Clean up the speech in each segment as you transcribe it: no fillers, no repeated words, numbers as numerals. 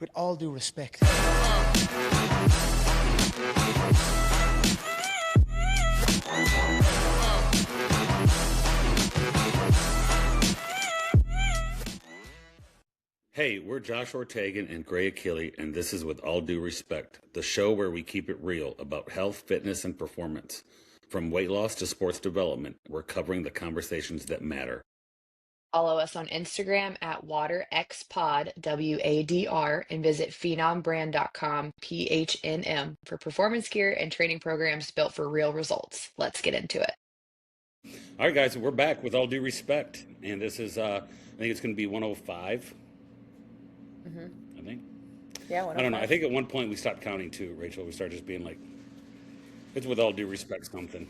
with all due respect. Hey, we're Josh Ortegon and Gray Achille, and this is With All Due Respect, the show where we keep it real about health, fitness, and performance. From weight loss to sports development, we're covering the conversations that matter. Follow us on Instagram at WaterXPod, WADR, and visit phenombrand.com, PHNM, for performance gear and training programs built for real results. Let's get into it. All right, guys, we're back with All Due Respect, and this is, I think it's going to be 105. I think. Yeah, I don't know. I think at one point we stopped counting too, Rachel. We started just being like, it's With All Due Respect something.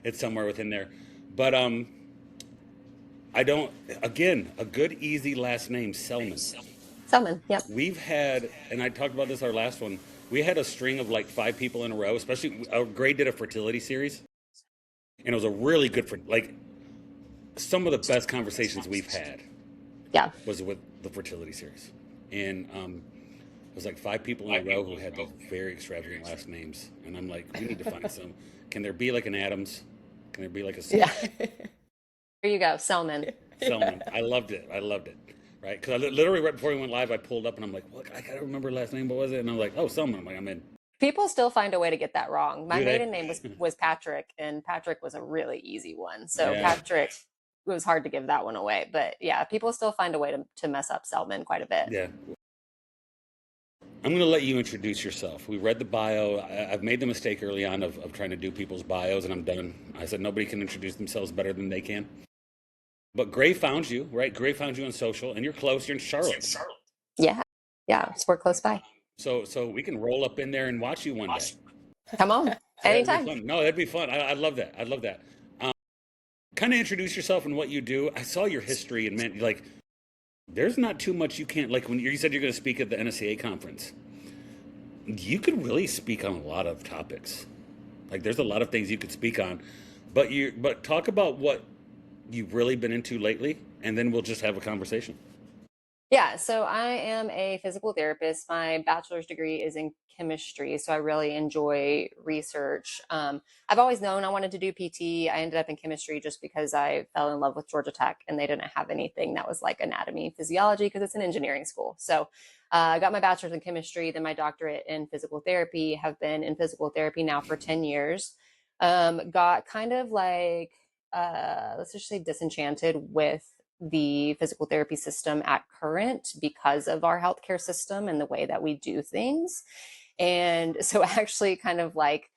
It's somewhere within there. But I don't, again, a good, easy last name, Selman. Selman, yep. We've had, and I talked about this our last one, we had a string of like 5 people in a row, especially, Gray did a fertility series. And it was a really good, like, some of the best conversations we've had. Yeah. Was with the fertility series. And it was like 5 people in a row who had those very extravagant last names. And I'm like, we need to find some. Can there be like an Adams? Can there be like a... Yeah. There you go, Selman. Selman. I loved it. Right? Because I literally right before we went live, I pulled up and I'm like, look, I got to remember her last name. What was it? And I'm like, oh, Selman. I'm like, I'm in. People still find a way to get that wrong. My Do they? maiden name was Patrick, and Patrick was a really easy one. So Yeah. Patrick, it was hard to give that one away. But yeah, people still find a way to mess up Selman quite a bit. Yeah. I'm going to let you introduce yourself. We read the bio. I've made the mistake early on of trying to do people's bios, and I'm done. I said nobody can introduce themselves better than they can. But Gray found you, right? Gray found you on social, and you're close. You're in Charlotte. Yeah. So we're close by. So we can roll up in there and watch you one day. Come on, anytime. No, that'd be fun. I love that. I love that. Kind of introduce yourself and what you do. I saw your history, and man, like, there's not too much you can't, like when you said you're going to speak at the NSCA conference, you could really speak on a lot of topics. Like there's a lot of things you could speak on, but talk about what you've really been into lately, and then we'll just have a conversation. Yeah, so I am a physical therapist. My bachelor's degree is in chemistry, so I really enjoy research. I've always known I wanted to do PT. I ended up in chemistry just because I fell in love with Georgia Tech, and they didn't have anything that was like anatomy, physiology, because it's an engineering school. So I got my bachelor's in chemistry, then my doctorate in physical therapy. Have been in physical therapy now for 10 years. Got kind of like, let's just say disenchanted with the physical therapy system at current because of our healthcare system and the way that we do things. And so actually kind of like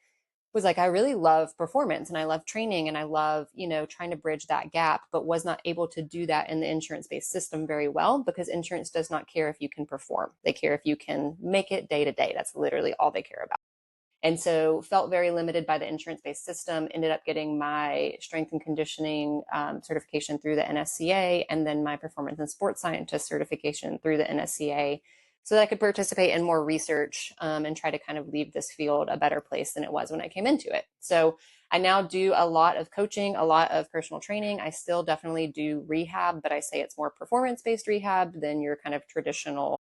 was like, I really love performance and I love training and I love, trying to bridge that gap, but was not able to do that in the insurance-based system very well because insurance does not care if you can perform. They care if you can make it day to day. That's literally all they care about. And so felt very limited by the insurance-based system, ended up getting my strength and conditioning certification through the NSCA, and then my performance and sports scientist certification through the NSCA, so that I could participate in more research and try to kind of leave this field a better place than it was when I came into it. So I now do a lot of coaching, a lot of personal training. I still definitely do rehab, but I say it's more performance-based rehab than your kind of traditional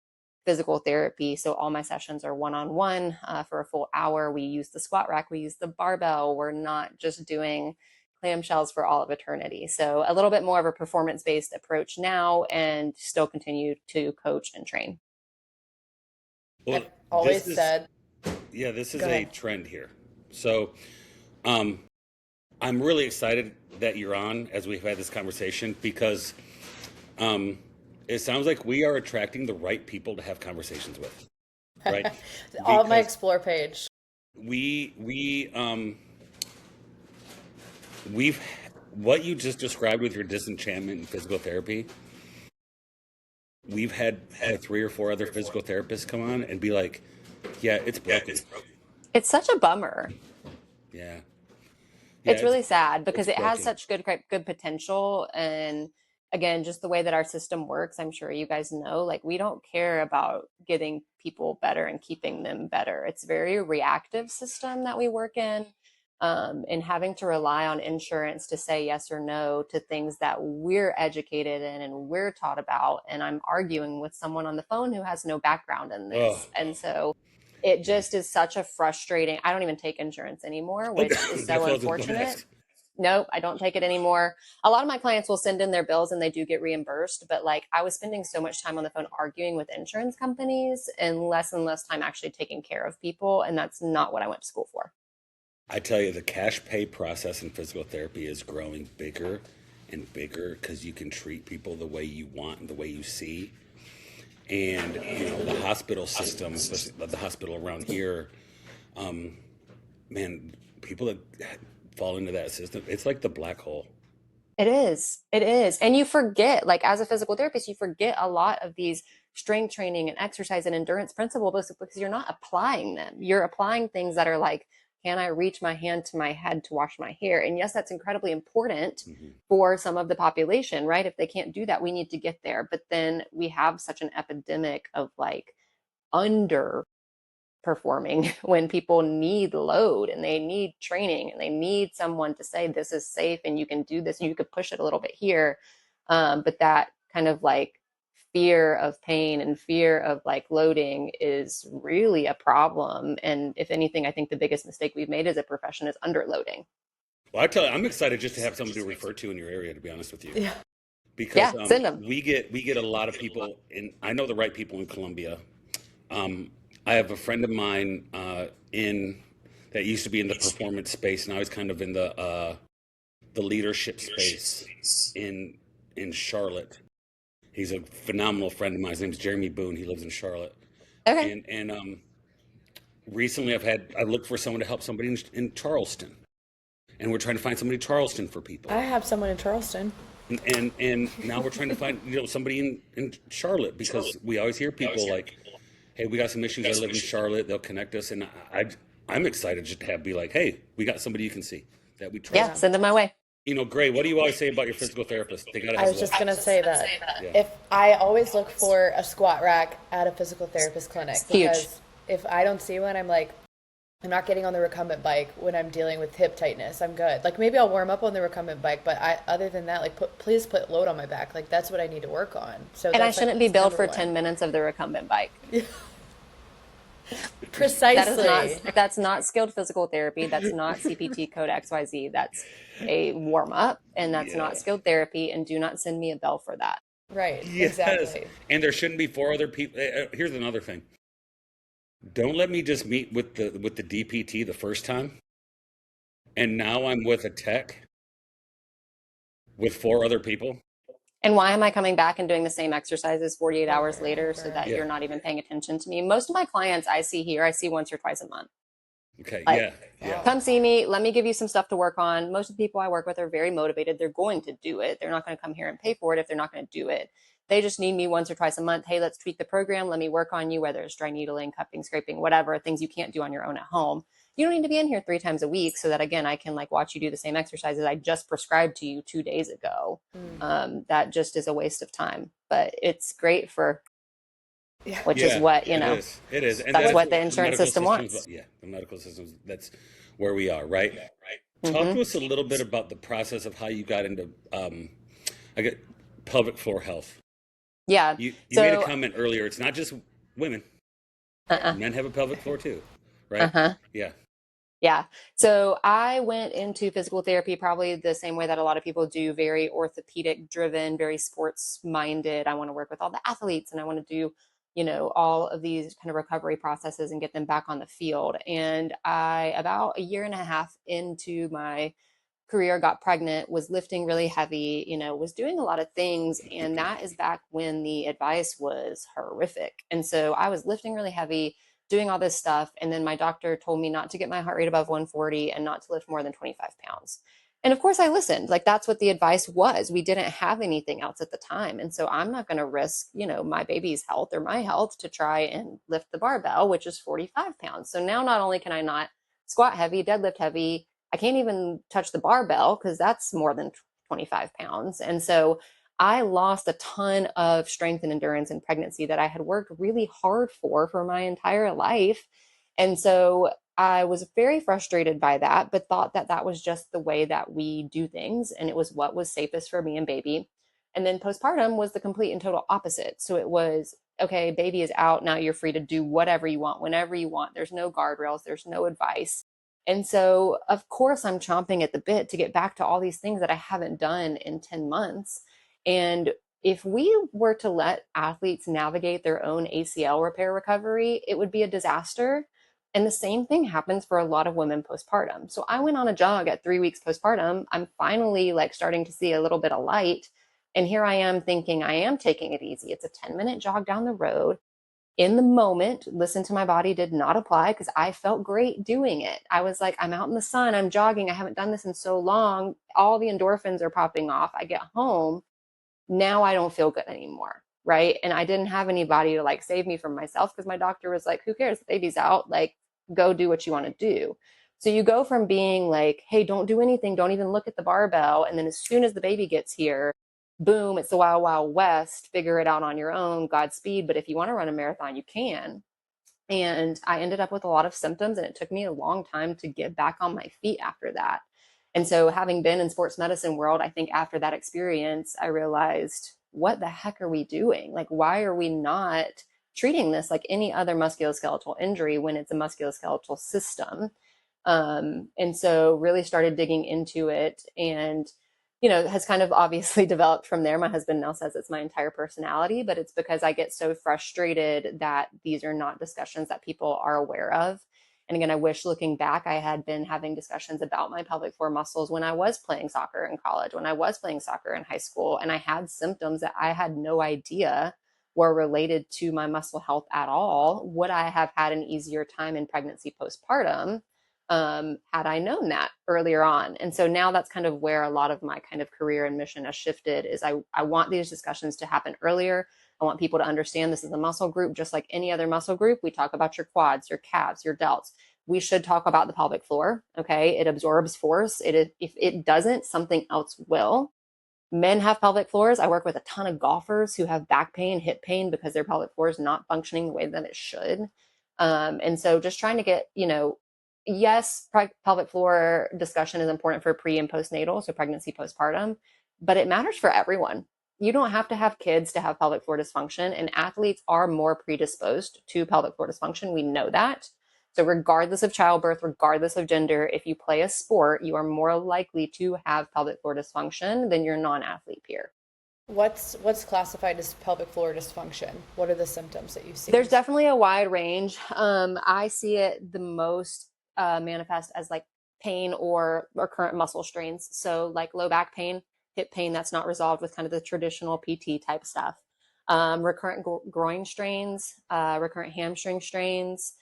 physical therapy. So all my sessions are one-on-one for a full hour. We use the squat rack, we use the barbell. We're not just doing clamshells for all of eternity. So a little bit more of a performance-based approach now, and still continue to coach and train. Well, I've always said, yeah, this is a trend here. So I'm really excited that you're on as we've had this conversation because it sounds like we are attracting the right people to have conversations with, right? on my Explore page. We've what you just described with your disenchantment in physical therapy. We've had 3 or 4 other physical therapists come on and be like, "Yeah, it's broken." It's such a bummer. Yeah, it's really sad because it has broken. such good potential. And again, just the way that our system works, I'm sure you guys know, like we don't care about getting people better and keeping them better. It's a very reactive system that we work in. and having to rely on insurance to say yes or no to things that we're educated in and we're taught about. And I'm arguing with someone on the phone who has no background in this. And so it just is such a frustrating, I don't even take insurance anymore, which is so unfortunate. Nope, I don't take it anymore. A lot of my clients will send in their bills and they do get reimbursed, but like I was spending so much time on the phone arguing with insurance companies and less time actually taking care of people. And that's not what I went to school for. I tell you, the cash pay process in physical therapy is growing bigger and bigger because you can treat people the way you want and the way you see. And, the hospital system, especially the hospital around here, man, people that fall into that system, it's like the black hole. It is. It is. And you forget, like as a physical therapist, you forget a lot of these strength training and exercise and endurance principles because you're not applying them. You're applying things that are like, can I reach my hand to my head to wash my hair? And yes, that's incredibly important for some of the population, right? If they can't do that, we need to get there. But then we have such an epidemic of like underperforming when people need load and they need training and they need someone to say, this is safe and you can do this and you could push it a little bit here. But that kind of like fear of pain and fear of like loading is really a problem. And if anything, I think the biggest mistake we've made as a profession is underloading. Well, I tell you, I'm excited just to have somebody to refer to in your area, to be honest with you. Yeah. Because send them. we get a lot of people, and I know the right people in Columbia. I have a friend of mine that used to be in the performance space, now he's kind of in the leadership space in Charlotte. He's a phenomenal friend of mine. His name's Jeremy Boone. He lives in Charlotte. Okay. And recently I looked for someone to help somebody in Charleston. And we're trying to find somebody in Charleston for people. I have someone in Charleston. And now we're trying to find somebody in Charlotte because we always hear people like, hey, we got some issues. I live in Charlotte. They'll connect us. And I'm excited just to be like, hey, we got somebody you can see that we trust. Yeah, send them my way. Gray, what do you always say about your physical therapist? They gotta have I was just going to say that. If I always look for a squat rack at a physical therapist clinic. Because if I don't see one, I'm like, I'm not getting on the recumbent bike when I'm dealing with hip tightness. I'm good. Like maybe I'll warm up on the recumbent bike, but other than that, like please put load on my back. Like that's what I need to work on. So and I shouldn't be billed for 10 minutes of the recumbent bike. Precisely. That's not skilled physical therapy. That's not CPT code XYZ. That's a warm up, and that's not skilled therapy. And do not send me a bill for that. Right. Yes. Exactly. And there shouldn't be 4 other people. Here's another thing. Don't let me just meet with the DPT the first time, and now I'm with a tech with 4 other people. And why am I coming back and doing the same exercises 48 hours later so that you're not even paying attention to me? Most of my clients I see once or twice a month. Okay, like, yeah. Come see me. Let me give you some stuff to work on. Most of the people I work with are very motivated. They're going to do it. They're not going to come here and pay for it if they're not going to do it. They just need me once or twice a month. Hey, let's tweak the program. Let me work on you, whether it's dry needling, cupping, scraping, whatever, things you can't do on your own at home. You don't need to be in here 3 times a week so that, again, I can like watch you do the same exercises I just prescribed to you 2 days ago. That just is a waste of time, but it's great for, which is what, It is. And that's what the insurance system wants. Yeah, the medical systems, that's where we are, right? Talk to us a little bit about the process of how you got into, pelvic floor health. Yeah. You made a comment earlier. It's not just women. Men have a pelvic floor too, right? Yeah. So I went into physical therapy probably the same way that a lot of people do, very orthopedic driven, very sports minded. I want to work with all the athletes and I want to do, all of these kind of recovery processes and get them back on the field. And I, about a year and a half into my career, got pregnant, was lifting really heavy, was doing a lot of things. And that is back when the advice was horrific. And so I was lifting really heavy, doing all this stuff. And then my doctor told me not to get my heart rate above 140 and not to lift more than 25 pounds. And of course I listened. Like that's what the advice was. We didn't have anything else at the time. And so I'm not going to risk, my baby's health or my health to try and lift the barbell, which is 45 pounds. So now not only can I not squat heavy, deadlift heavy, I can't even touch the barbell because that's more than 25 pounds. And so I lost a ton of strength and endurance in pregnancy that I had worked really hard for my entire life. And so I was very frustrated by that, but thought that that was just the way that we do things. And it was what was safest for me and baby. And then postpartum was the complete and total opposite. So it was, okay, baby is out. Now you're free to do whatever you want, whenever you want. There's no guardrails, there's no advice. And so, of course, I'm chomping at the bit to get back to all these things that I haven't done in 10 months. And if we were to let athletes navigate their own ACL repair recovery, it would be a disaster. And the same thing happens for a lot of women postpartum. So I went on a jog at 3 weeks postpartum. I'm finally like starting to see a little bit of light. And here I am thinking I am taking it easy. It's a 10-minute jog down the road. In the moment, listen to my body did not apply because I felt great doing it. I was like, I'm out in the sun, I'm jogging. I haven't done this in so long. All the endorphins are popping off. I get home. Now I don't feel good anymore. Right. And I didn't have anybody to like save me from myself because my doctor was like, who cares? The baby's out. Like, go do what you want to do. So you go from being like, hey, don't do anything. Don't even look at the barbell. And then as soon as the baby gets here, boom, it's the wild, wild west. Figure it out on your own. Godspeed. But if you want to run a marathon, you can. And I ended up with a lot of symptoms, and it took me a long time to get back on my feet after that. And so having been in sports medicine world, I think after that experience, I realized, what the heck are we doing? Like, why are we not treating this like any other musculoskeletal injury when it's a musculoskeletal system? And so really started digging into it, and has kind of obviously developed from there. My husband now says it's my entire personality, but it's because I get so frustrated that these are not discussions that people are aware of. And again, I wish looking back, I had been having discussions about my pelvic floor muscles when I was playing soccer in college, when I was playing soccer in high school, and I had symptoms that I had no idea were related to my muscle health at all. Would I have had an easier time in pregnancy postpartum had I known that earlier on? And so now that's kind of where a lot of my kind of career and mission has shifted, is I want these discussions to happen earlier. I want people to understand this is a muscle group, just like any other muscle group. We talk about your quads, your calves, your delts. We should talk about the pelvic floor. Okay. It absorbs force. If it doesn't, something else will. Men have pelvic floors. I work with a ton of golfers who have back pain, hip pain, because their pelvic floor is not functioning the way that it should. And so just trying to get, yes, pelvic floor discussion is important for pre and postnatal, so pregnancy, postpartum, but it matters for everyone. You don't have to have kids to have pelvic floor dysfunction, and athletes are more predisposed to pelvic floor dysfunction. We know that. So regardless of childbirth, regardless of gender, if you play a sport, you are more likely to have pelvic floor dysfunction than your non-athlete peer. What's classified as pelvic floor dysfunction? What are the symptoms that you see? There's definitely a wide range. I see it the most manifest as like pain or current muscle strains. So like low back pain, hip pain that's not resolved with kind of the traditional PT type stuff. Recurrent groin strains, recurrent hamstring strains.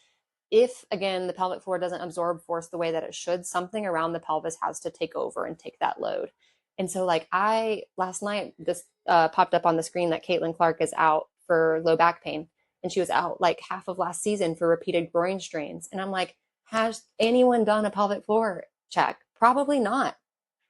If, again, the pelvic floor doesn't absorb force the way that it should, something around the pelvis has to take over and take that load. And so like last night, this popped up on the screen that Caitlin Clark is out for low back pain. And she was out like half of last season for repeated groin strains. And I'm like, has anyone done a pelvic floor check? Probably not.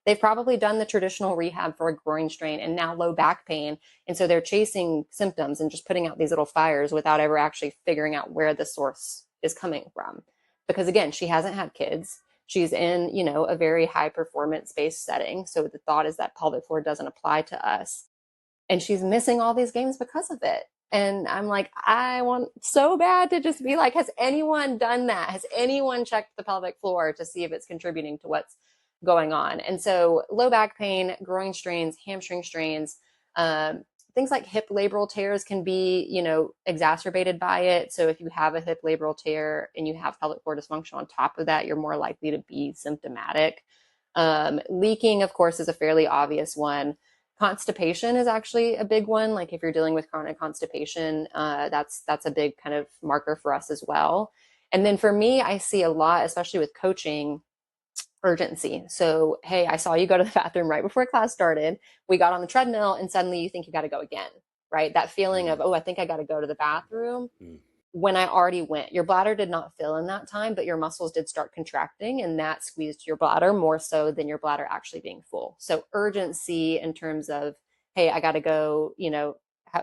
They've probably done the traditional rehab for a groin strain and now low back pain. And so they're chasing symptoms and just putting out these little fires without ever actually figuring out where the source is coming from. Because again, she hasn't had kids. She's in, a very high performance based setting. So the thought is that pelvic floor doesn't apply to us. And she's missing all these games because of it. And I'm like, I want so bad to just be like, has anyone done that? Has anyone checked the pelvic floor to see if it's contributing to what's going on? And so low back pain, groin strains, hamstring strains, things like hip labral tears can be, exacerbated by it. So if you have a hip labral tear and you have pelvic floor dysfunction on top of that, you're more likely to be symptomatic. Leaking, of course, is a fairly obvious one. Constipation is actually a big one. Like if you're dealing with chronic constipation, that's a big kind of marker for us as well. And then for me, I see a lot, especially with coaching, urgency. So, hey, I saw you go to the bathroom right before class started. We got on the treadmill and suddenly you think you got to go again, right? That feeling of, oh, I think I got to go to the bathroom when I already went. Your bladder did not fill in that time, but your muscles did start contracting, and that squeezed your bladder more so than your bladder actually being full. So urgency in terms of, hey, I got to go,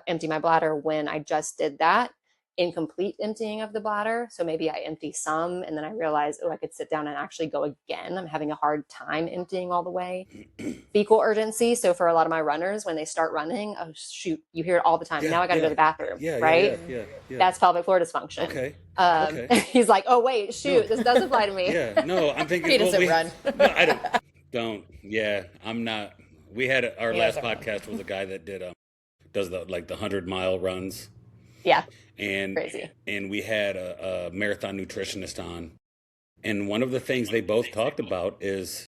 empty my bladder when I just did that incomplete emptying of the bladder. So maybe I empty some and then I realize, oh, I could sit down and actually go again. I'm having a hard time emptying all the way. Fecal urgency. So for a lot of my runners, when they start running, oh shoot, you hear it all the time. Yeah, now I got to go to the bathroom, right? Yeah. That's pelvic floor dysfunction. Okay. He's like, oh wait, shoot, this does apply to me. Yeah, no, I'm thinking. He doesn't run. No, I don't. Yeah, I'm not. We had our last podcast was a guy that does the 100-mile runs. Yeah. And crazy. And we had a marathon nutritionist on, and one of the things they both talked about is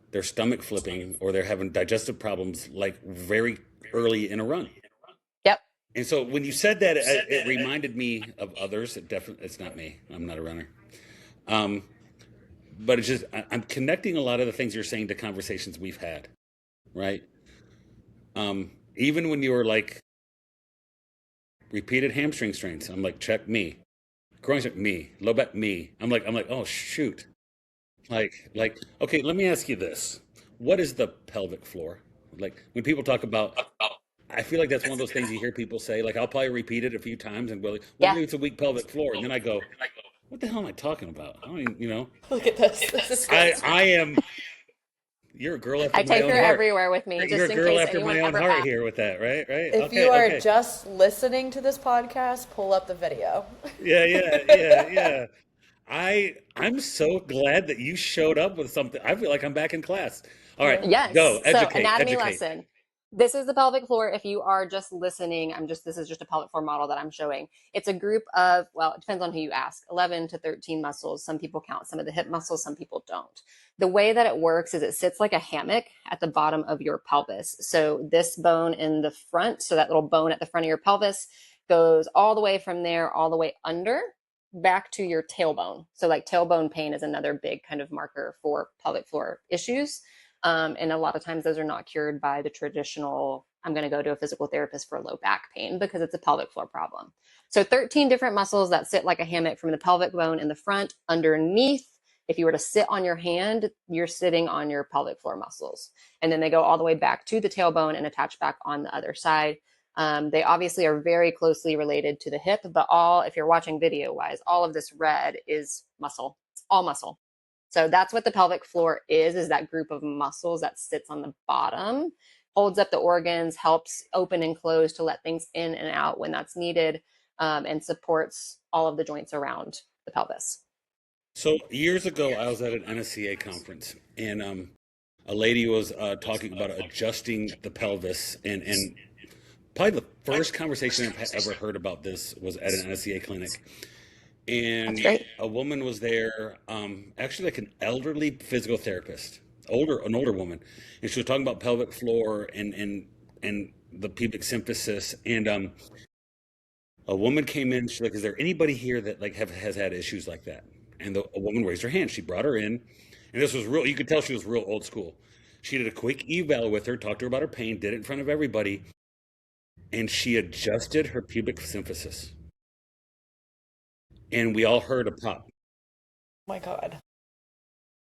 their stomach flipping or they're having digestive problems like very early in a run. Yep. And so when you said that, it reminded me of others. It's not me. I'm not a runner. But it's just I'm connecting a lot of the things you're saying to conversations we've had, right? Even when you were like repeated hamstring strains, I'm like, check me. Groin strain, me. Low back, me. I'm like, oh shoot. Like, okay, let me ask you this. What is the pelvic floor? Like when people talk about, I feel like that's one of those things you hear people say, like I'll probably repeat it a few times and go like, well, maybe it's a weak pelvic floor. And then I go, what the hell am I talking about? I don't even, Look at this. This is crazy. I am, you're a girl after my own heart. I take her everywhere with me. You're just a girl in case after my own heart here with that, right? If you are just listening to this podcast, pull up the video. Yeah. I'm so glad that you showed up with something. I feel like I'm back in class. All right, yes. go. Educate, so anatomy educate. lesson. This is the pelvic floor. If you are just listening, this is just a pelvic floor model that I'm showing. It's a group of, well, it depends on who you ask, 11 to 13 muscles. Some people count some of the hip muscles, some people don't. The way that it works is it sits like a hammock at the bottom of your pelvis. So this bone in the front, so that little bone at the front of your pelvis goes all the way from there, all the way under back to your tailbone. So like tailbone pain is another big kind of marker for pelvic floor issues. And a lot of times those are not cured by the traditional, I'm going to go to a physical therapist for low back pain because it's a pelvic floor problem. So 13 different muscles that sit like a hammock from the pelvic bone in the front underneath. If you were to sit on your hand, you're sitting on your pelvic floor muscles. And then they go all the way back to the tailbone and attach back on the other side. They obviously are very closely related to the hip, but if you're watching video wise, all of this red is muscle. It's all muscle. So that's what the pelvic floor is that group of muscles that sits on the bottom, holds up the organs, helps open and close to let things in and out when that's needed, and supports all of the joints around the pelvis. So years ago, I was at an NSCA conference, and a lady was talking about adjusting the pelvis, and probably the first conversation I've ever heard about this was at an NSCA clinic. And a woman was there, actually like an elderly physical therapist, an older woman, and she was talking about pelvic floor and the pubic symphysis. And a woman came in. She's like, "Is there anybody here that like has had issues like that?" And a woman raised her hand. She brought her in, and this was real. You could tell she was real old school. She did a quick eval with her, talked to her about her pain, did it in front of everybody, and she adjusted her pubic symphysis. And we all heard a pop. Oh my God.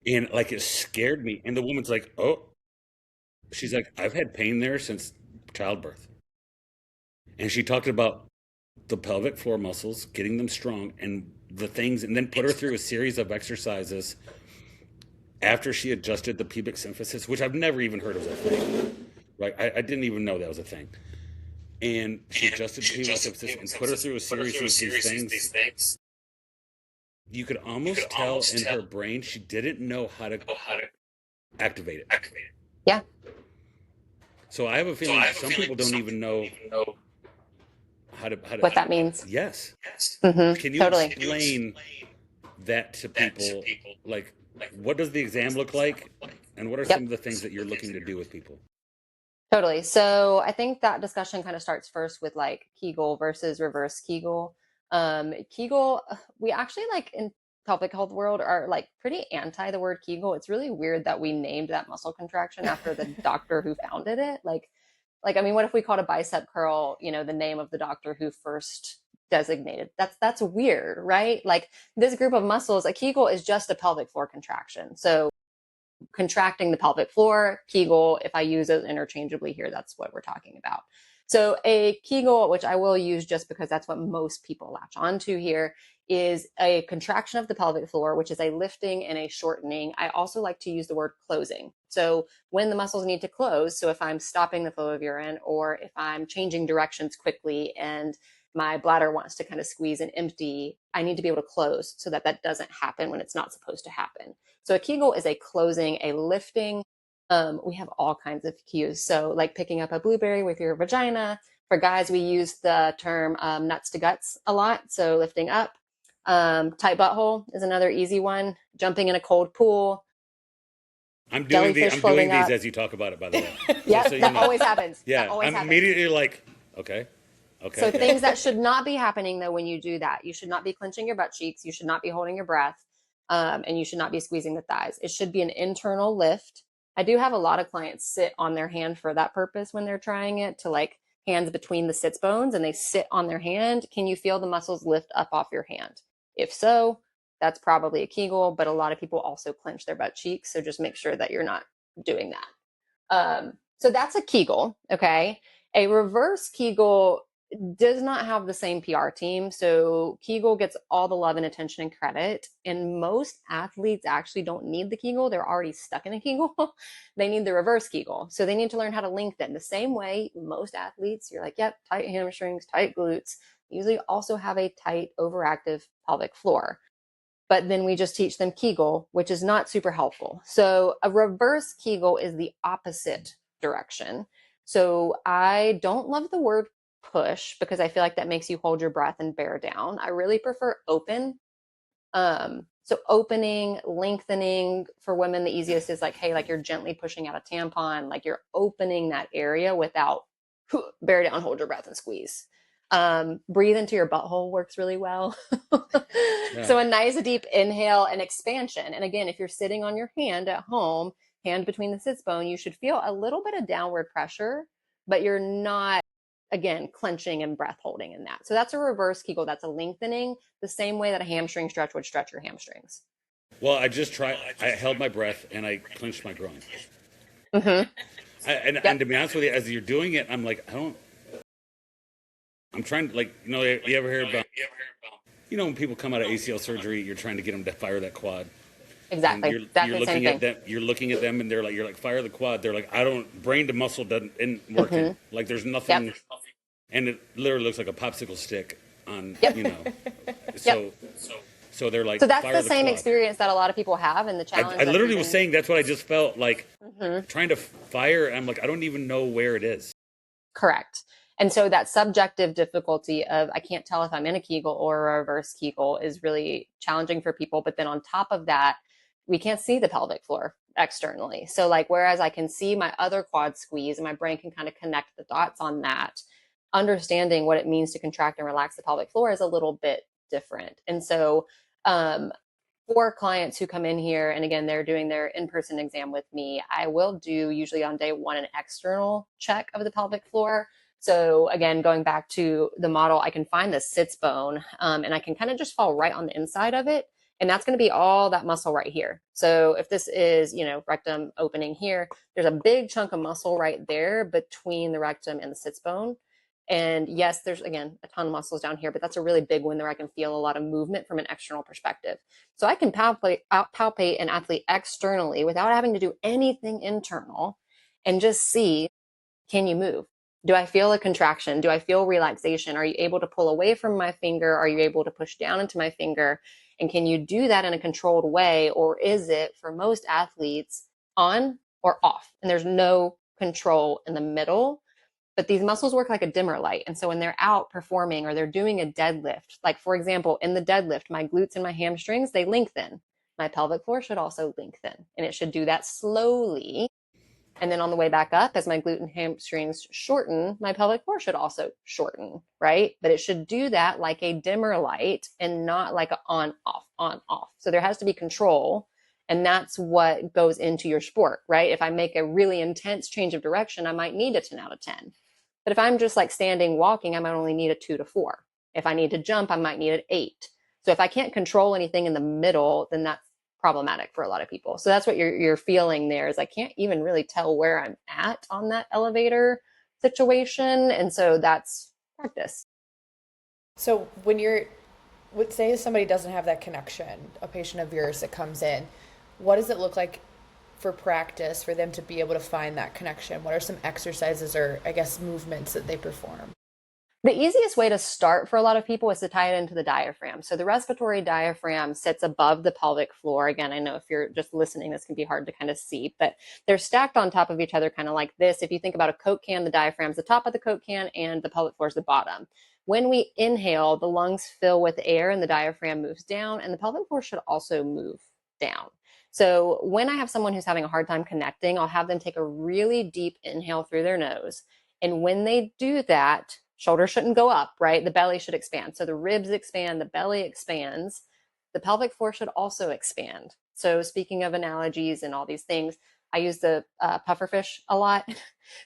And like it scared me. And the woman's like, oh, she's like, I've had pain there since childbirth. And she talked about the pelvic floor muscles, getting them strong and the things, and then put her through a series of exercises after she adjusted the pubic symphysis, which I've never even heard of as a thing. Right? I didn't even know that was a thing. And she adjusted the pubic symphysis and put her through a series of these things. You could almost tell in her brain she didn't know how to activate it. Yeah. So I have a feeling some people don't even know how to what that means. Yes. Mm-hmm. Can you explain that to people? Like, what does the exam look like? And what are some of the things that you're looking to do with people? Totally. So I think that discussion kind of starts first with like Kegel versus reverse Kegel. Kegel, we actually like in pelvic health world are like pretty anti the word Kegel. It's really weird that we named that muscle contraction after the doctor who founded it. Like, I mean, what if we called a bicep curl, the name of the doctor who first designated? That's weird, right? Like this group of muscles, a Kegel is just a pelvic floor contraction. So contracting the pelvic floor, Kegel, if I use it interchangeably here, that's what we're talking about. So a Kegel, which I will use just because that's what most people latch onto here, is a contraction of the pelvic floor, which is a lifting and a shortening. I also like to use the word closing. So when the muscles need to close, so if I'm stopping the flow of urine, or if I'm changing directions quickly and my bladder wants to kind of squeeze and empty, I need to be able to close so that that doesn't happen when it's not supposed to happen. So a Kegel is a closing, a lifting. We have all kinds of cues. So like picking up a blueberry with your vagina. For guys, we use the term nuts to guts a lot. So lifting up. Tight butthole is another easy one. Jumping in a cold pool. I'm doing these as you talk about it, by the way. Yeah, so that always happens. Yeah, that always I'm happens. immediately like, okay. So things that should not be happening though when you do that. You should not be clenching your butt cheeks. You should not be holding your breath. And you should not be squeezing the thighs. It should be an internal lift. I do have a lot of clients sit on their hand for that purpose when they're trying it, to like hands between the sits bones, and they sit on their hand. Can you feel the muscles lift up off your hand? If so, that's probably a Kegel, but a lot of people also clench their butt cheeks. So just make sure that you're not doing that. So that's a Kegel, okay? A reverse Kegel does not have the same PR team. So Kegel gets all the love and attention and credit. And most athletes actually don't need the Kegel. They're already stuck in a Kegel. They need the reverse Kegel. So they need to learn how to lengthen. The same way most athletes, you're like, yep, tight hamstrings, tight glutes, usually also have a tight, overactive pelvic floor. But then we just teach them Kegel, which is not super helpful. So a reverse Kegel is the opposite direction. So I don't love the word push because I feel like that makes you hold your breath and bear down. I really prefer open. So opening, lengthening for women, the easiest is like, hey, like you're gently pushing out a tampon, like you're opening that area without bear down, hold your breath and squeeze. Breathe into your butthole works really well. Yeah. So a nice deep inhale and expansion. And again, if you're sitting on your hand at home, hand between the sits bone, you should feel a little bit of downward pressure, but you're not, again, clenching and breath holding in that. So that's a reverse Kegel. That's a lengthening, the same way that a hamstring stretch would stretch your hamstrings. Well, I held my breath and I clenched my groin. Mm-hmm. And to be honest with you, as you're doing it, I'm like, I'm trying to, like, you ever hear about, when people come out of ACL surgery, you're trying to get them to fire that quad. Exactly. You're looking at them. You're looking at them, and you're like, fire the quad. They're like, brain to muscle isn't working. Mm-hmm. Like, there's nothing, yep. And it literally looks like a popsicle stick on, yep. So they're like, so that's the same experience that a lot of people have, and the challenge. I literally was saying that's what I just felt like, trying to fire. And I'm like, I don't even know where it is. Correct. And so that subjective difficulty of I can't tell if I'm in a Kegel or a reverse Kegel is really challenging for people. But then on top of that, we can't see the pelvic floor externally. So like, whereas I can see my other quad squeeze and my brain can kind of connect the dots on that, understanding what it means to contract and relax the pelvic floor is a little bit different. And so for clients who come in here, and again, they're doing their in-person exam with me, I will do usually on day one an external check of the pelvic floor. So again, going back to the model, I can find the sits bone and I can kind of just fall right on the inside of it. And that's going to be all that muscle right here. So if this is, rectum opening here, there's a big chunk of muscle right there between the rectum and the sits bone. And yes, there's, again, a ton of muscles down here, but that's a really big one where I can feel a lot of movement from an external perspective. So I can palpate an athlete externally without having to do anything internal and just see, can you move? Do I feel a contraction? Do I feel relaxation? Are you able to pull away from my finger? Are you able to push down into my finger? And can you do that in a controlled way? Or is it, for most athletes, on or off? And there's no control in the middle. But these muscles work like a dimmer light. And so when they're out performing or they're doing a deadlift, like for example, in the deadlift, my glutes and my hamstrings, they lengthen. My pelvic floor should also lengthen. And it should do that slowly. And then on the way back up, as my glute and hamstrings shorten, my pelvic floor should also shorten, right? But it should do that like a dimmer light and not like a on, off. So there has to be control. And that's what goes into your sport, right? If I make a really intense change of direction, I might need a 10 out of 10. But if I'm just like standing, walking, I might only need a 2 to 4. If I need to jump, I might need an 8. So if I can't control anything in the middle, then that's problematic for a lot of people. So that's what you're feeling there is I can't even really tell where I'm at on that elevator situation. And so that's practice. So say somebody doesn't have that connection, a patient of yours that comes in, what does it look like for practice for them to be able to find that connection? What are some exercises or, I guess, movements that they perform? The easiest way to start for a lot of people is to tie it into the diaphragm. So the respiratory diaphragm sits above the pelvic floor. Again, I know if you're just listening, this can be hard to kind of see, but they're stacked on top of each other, kind of like this. If you think about a Coke can, the diaphragm's the top of the Coke can and the pelvic floor is the bottom. When we inhale, the lungs fill with air and the diaphragm moves down, and the pelvic floor should also move down. So when I have someone who's having a hard time connecting, I'll have them take a really deep inhale through their nose. And when they do that, shoulders shouldn't go up, right? The belly should expand. So the ribs expand, the belly expands. The pelvic floor should also expand. So speaking of analogies and all these things, I use the pufferfish a lot.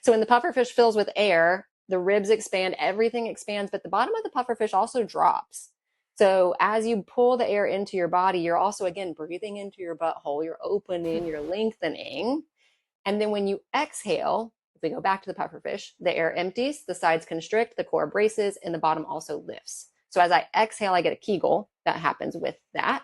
So when the pufferfish fills with air, the ribs expand, everything expands, but the bottom of the pufferfish also drops. So as you pull the air into your body, you're also, again, breathing into your butthole, you're opening, you're lengthening. And then when you exhale, if we go back to the pufferfish, the air empties, the sides constrict, the core braces, and the bottom also lifts. So as I exhale, I get a Kegel that happens with that.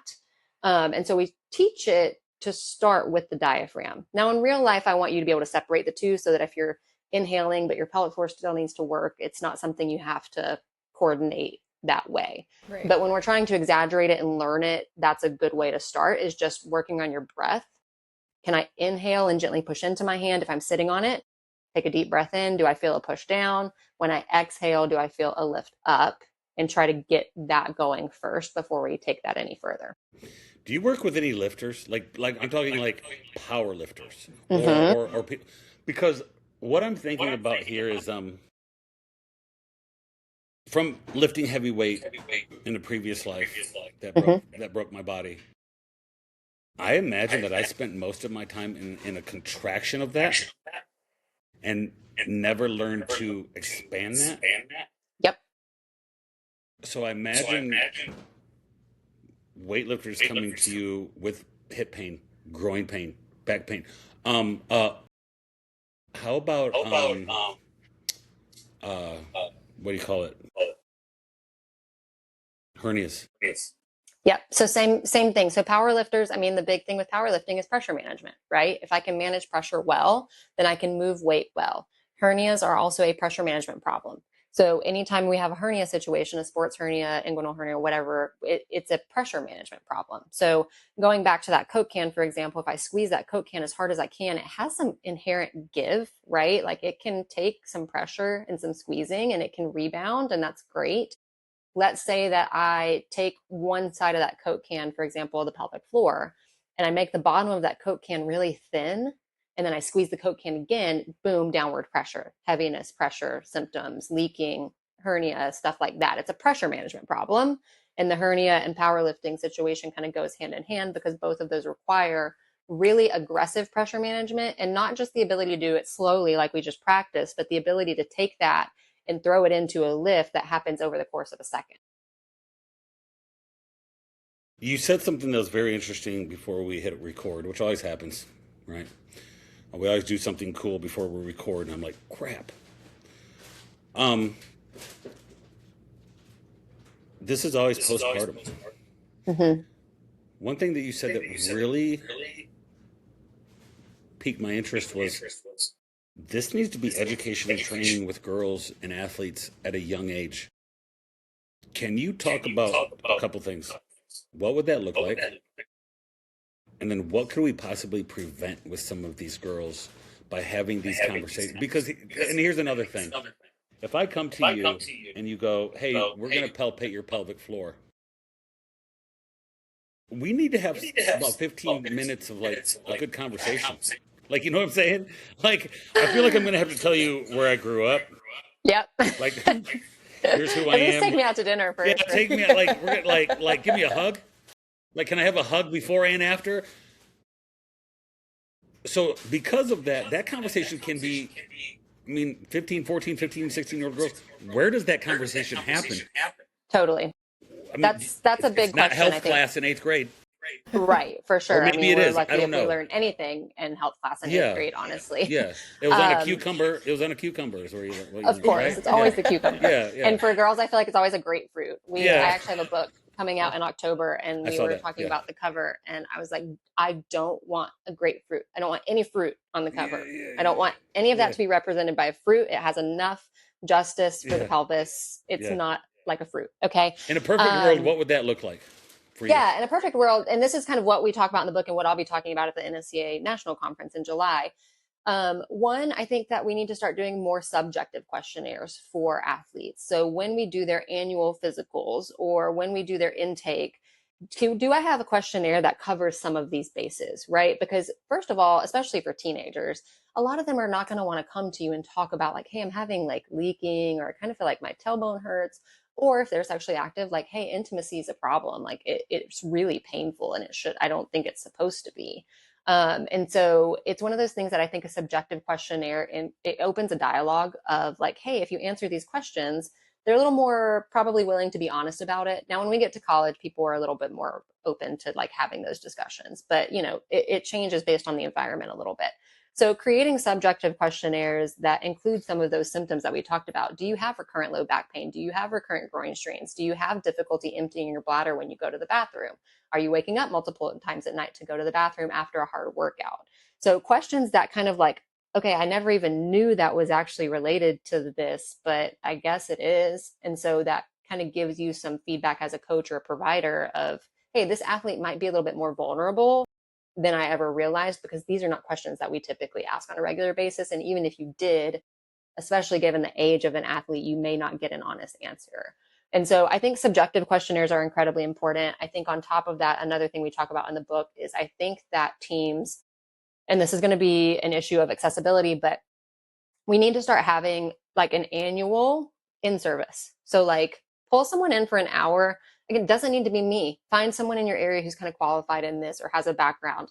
And so we teach it to start with the diaphragm. Now in real life, I want you to be able to separate the two so that if you're inhaling, but your pelvic floor still needs to work, it's not something you have to coordinate that way. Right. But when we're trying to exaggerate it and learn it, that's a good way to start, is just working on your breath. Can I inhale and gently push into my hand if I'm sitting on it? Take a deep breath in. Do I feel a push down? When I exhale, do I feel a lift up? And try to get that going first before we take that any further. Do you work with any lifters? Like I'm talking like power lifters, or people? Because what I'm thinking about here is from lifting heavy weight in a previous life that broke my body. I imagine that I spent most of my time in a contraction of that and never learned to expand that. Yep. So I imagine weightlifters coming to you with hip pain, groin pain, back pain. How about what do you call it? Hernias. Yep. So same thing. So power lifters, I mean, the big thing with powerlifting is pressure management, right? If I can manage pressure well, then I can move weight well. Hernias are also a pressure management problem. So anytime we have a hernia situation, a sports hernia, inguinal hernia, whatever, it's a pressure management problem. So going back to that Coke can, for example, if I squeeze that Coke can as hard as I can, it has some inherent give, right? Like it can take some pressure and some squeezing and it can rebound, and that's great. Let's say that I take one side of that Coke can, for example, the pelvic floor, and I make the bottom of that Coke can really thin, and then I squeeze the Coke can again, boom, downward pressure, heaviness, pressure, symptoms, leaking, hernia, stuff like that. It's a pressure management problem. And the hernia and powerlifting situation kind of goes hand in hand because both of those require really aggressive pressure management, and not just the ability to do it slowly like we just practiced, but the ability to take that and throw it into a lift that happens over the course of a second. You said something that was very interesting before we hit record, which always happens, right? We always do something cool before we record, and I'm like, crap. This is always postpartum. Mm-hmm. One thing that you said that really piqued my interest was this needs to be education and training with girls and athletes at a young age. Can you talk about a couple things? What would that look like? And then what could we possibly prevent with some of these girls by having these conversations? Because, and here's another thing. If I come to you and you go, hey, we're going to palpate your pelvic floor. We need to have about 15 minutes of like a good conversation. Like, you know what I'm saying? Like, I feel like I'm going to have to tell you where I grew up. Yep. Like, here's who I am. At least take me out to dinner first. Yeah, take me out. Like, we're gonna, like, give me a hug. Like, can I have a hug before and after? So, because of that, that conversation can be, I mean, 15, 14, 15, 16-year-old girls. Where does that conversation happen? Totally. I mean, that's a big question. Not health class in 8th grade. Right, for Or sure. I maybe mean, it we're is. I lucky don't if we know. learn anything in health class in eighth Yeah. grade, honestly. Yeah. It was on a Um, cucumber. It was on a cucumber is where what you of learned, course, right? it's Yeah. always the cucumber. Yeah. Yeah. And for girls, I feel like it's always a grapefruit. I Yeah. actually have a book coming out in October, and I we saw were that. talking Yeah. about the cover, and I was like, I don't want a grapefruit. I don't want any fruit on the Yeah. cover. Yeah. I don't want any of that Yeah. to be represented by a fruit. It has enough justice for the Yeah. pelvis. It's Yeah. not like a fruit. Okay. In a perfect world, what would that look like for you? Yeah, in a perfect world, and this is kind of what we talk about in the book and what I'll be talking about at the NSCA National Conference in July. One, I think that we need to start doing more subjective questionnaires for athletes. So when we do their annual physicals or when we do their intake, do I have a questionnaire that covers some of these bases, right? Because first of all, especially for teenagers, a lot of them are not going to want to come to you and talk about like, hey, I'm having like leaking, or I kind of feel like my tailbone hurts. Or if they're sexually active, like, hey, intimacy is a problem. Like it's really painful and I don't think it's supposed to be. And so it's one of those things that I think a subjective questionnaire, and it opens a dialogue of like, hey, if you answer these questions, they're a little more probably willing to be honest about it. Now, when we get to college, people are a little bit more open to like having those discussions, but it changes based on the environment a little bit. So creating subjective questionnaires that include some of those symptoms that we talked about. Do you have recurrent low back pain? Do you have recurrent groin strains? Do you have difficulty emptying your bladder when you go to the bathroom? Are you waking up multiple times at night to go to the bathroom after a hard workout? So questions that kind of like, okay, I never even knew that was actually related to this, but I guess it is. And so that kind of gives you some feedback as a coach or a provider of, hey, this athlete might be a little bit more vulnerable than I ever realized, because these are not questions that we typically ask on a regular basis. And even if you did, especially given the age of an athlete, you may not get an honest answer. And so I think subjective questionnaires are incredibly important. I think on top of that, another thing we talk about in the book is I think that teams, and this is going to be an issue of accessibility, but we need to start having like an annual in-service. So like pull someone in for an hour. It doesn't need to be me. Find someone in your area who's kind of qualified in this or has a background.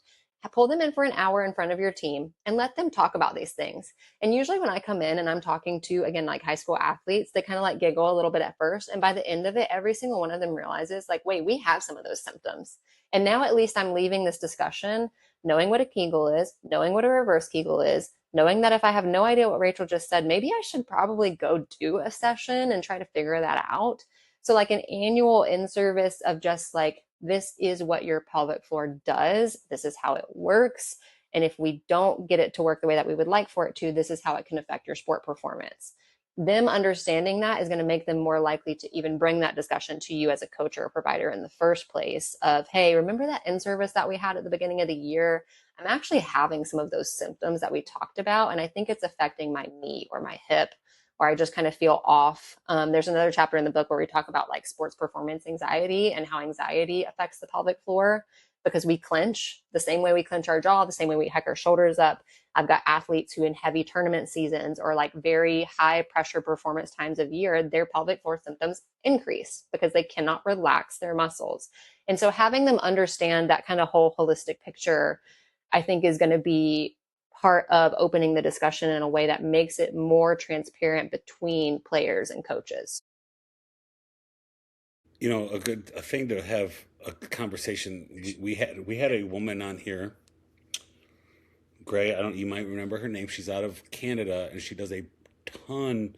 Pull them in for an hour in front of your team and let them talk about these things. And usually when I come in and I'm talking to, again, like high school athletes, they kind of like giggle a little bit at first. And by the end of it, every single one of them realizes like, wait, we have some of those symptoms. And now at least I'm leaving this discussion knowing what a Kegel is, knowing what a reverse Kegel is, knowing that if I have no idea what Rachel just said, maybe I should probably go do a session and try to figure that out. So like an annual in-service of just like, this is what your pelvic floor does. This is how it works. And if we don't get it to work the way that we would like for it to, this is how it can affect your sport performance. Them understanding that is going to make them more likely to even bring that discussion to you as a coach or a provider in the first place of, hey, remember that in-service that we had at the beginning of the year? I'm actually having some of those symptoms that we talked about, and I think it's affecting my knee or my hip, or I just kind of feel off. There's another chapter in the book where we talk about like sports performance anxiety and how anxiety affects the pelvic floor, because we clench the same way we clench our jaw, the same way we hike our shoulders up. I've got athletes who in heavy tournament seasons or like very high pressure performance times of year, their pelvic floor symptoms increase because they cannot relax their muscles. And so having them understand that kind of whole holistic picture, I think is going to be part of opening the discussion in a way that makes it more transparent between players and coaches. You know, a thing to have a conversation. We had a woman on here, Gray. You might remember her name. She's out of Canada, and she does a ton.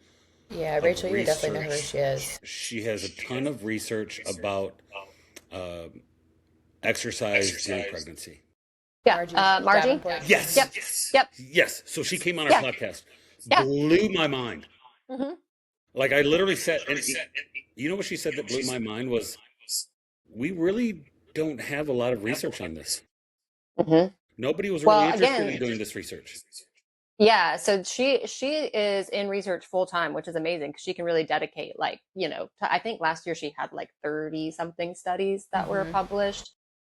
Yeah, Rachel, you definitely know who she is. She has a ton of research about exercise during pregnancy. Yeah, Margie. Yes. Yep. Yes. Yep. Yes. So she came on our podcast. Yeah. Blew my mind. Mm-hmm. Like I literally said, and you know what she said that blew my mind was, we really don't have a lot of research on this. Mm-hmm. Nobody was really interested in doing this research. Yeah, so she is in research full time, which is amazing because she can really dedicate I think last year she had like 30 something studies that were published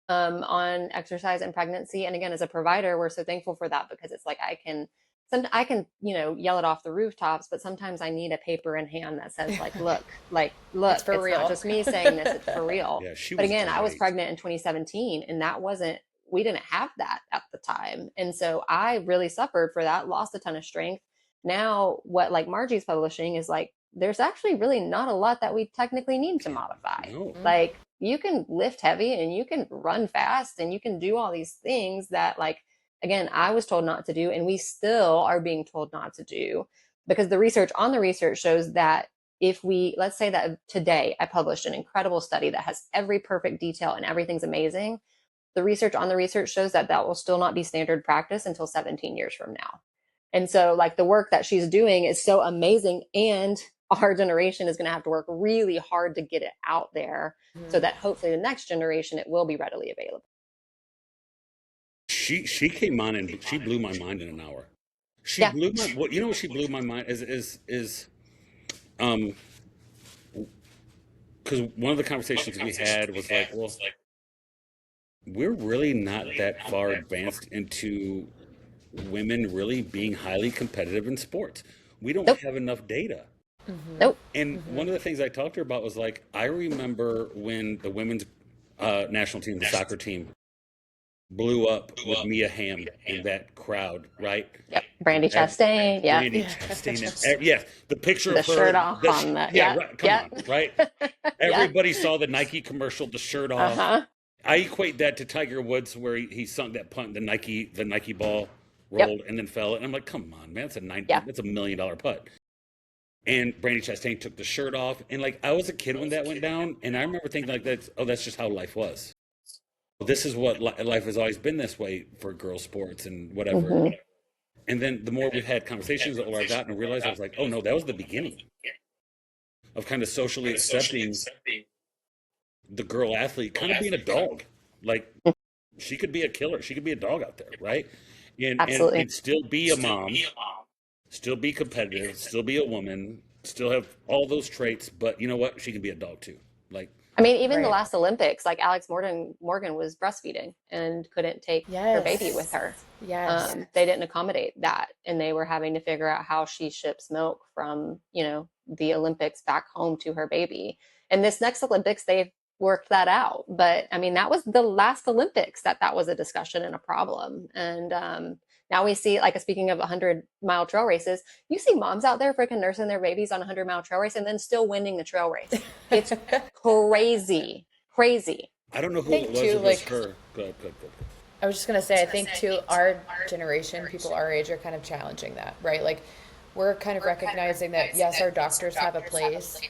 on exercise and pregnancy. And again, as a provider, we're so thankful for that, because it's like I can yell it off the rooftops, but sometimes I need a paper in hand that says look, it's for real. It's not just me saying this, it's for real. Yeah, but again, I was pregnant in 2017 and we didn't have that at the time. And so I really suffered for that, lost a ton of strength. Now what like Margie's publishing is like, there's actually really not a lot that we technically need to modify. No. Like you can lift heavy and you can run fast and you can do all these things that, like, again, I was told not to do, and we still are being told not to do, because the research shows that if we, let's say that today I published an incredible study that has every perfect detail and everything's amazing, the research shows that that will still not be standard practice until 17 years from now. And so, like, the work that she's doing is so amazing, and our generation is going to have to work really hard to get it out there, so that hopefully the next generation, it will be readily available. She came on and she blew my mind in an hour. Blew my, what, you know what she blew my mind is because one of the conversations we had was like, well, we're really not that far advanced into women really being highly competitive in sports. We don't have enough data. And one of the things I talked to her about was like, I remember when the women's national team, the soccer team, blew up with Mia Hamm in that crowd, right? Yep. Brandy Chastain. Yeah. Brandy Chastain. Yes. The picture the of her. Shirt off on that. Yeah. Right, come on. Right. Everybody saw the Nike commercial, the shirt off. I equate that to Tiger Woods, where he sunk that punt, the Nike ball rolled and then fell. And I'm like, come on, man, that's $1 million putt. And Brandy Chastain took the shirt off, and like, I was a kid when that went down, and I remember thinking like, that's just how life was. This is what life has always been this way for girl sports and whatever. And then the more we've had conversations, the older I've gotten, and realized I was like, oh no, that was the beginning of kind of socially accepting the girl athlete kind of being a dog. Like, she could be a killer, she could be a dog out there, right? And still be a mom, still be competitive, still be a woman, still have all those traits, but you know what? She can be a dog too. Like, I mean, even the last Olympics, like Alex Morgan was breastfeeding and couldn't take her baby with her. Yes. They didn't accommodate that, and they were having to figure out how she ships milk from, the Olympics back home to her baby. And this next Olympics, they've worked that out. But I mean, that was the last Olympics that was a discussion and a problem. And now we see, like, speaking of 100-mile trail races, you see moms out there freaking nursing their babies on a 100-mile trail race and then still winning the trail race. It's crazy. I don't know who it was. It was her. Go. I was just going to say, I think too, our generation, people our age, are kind of challenging that, right? Like, we're kind of recognizing that, yes, our doctors have a place,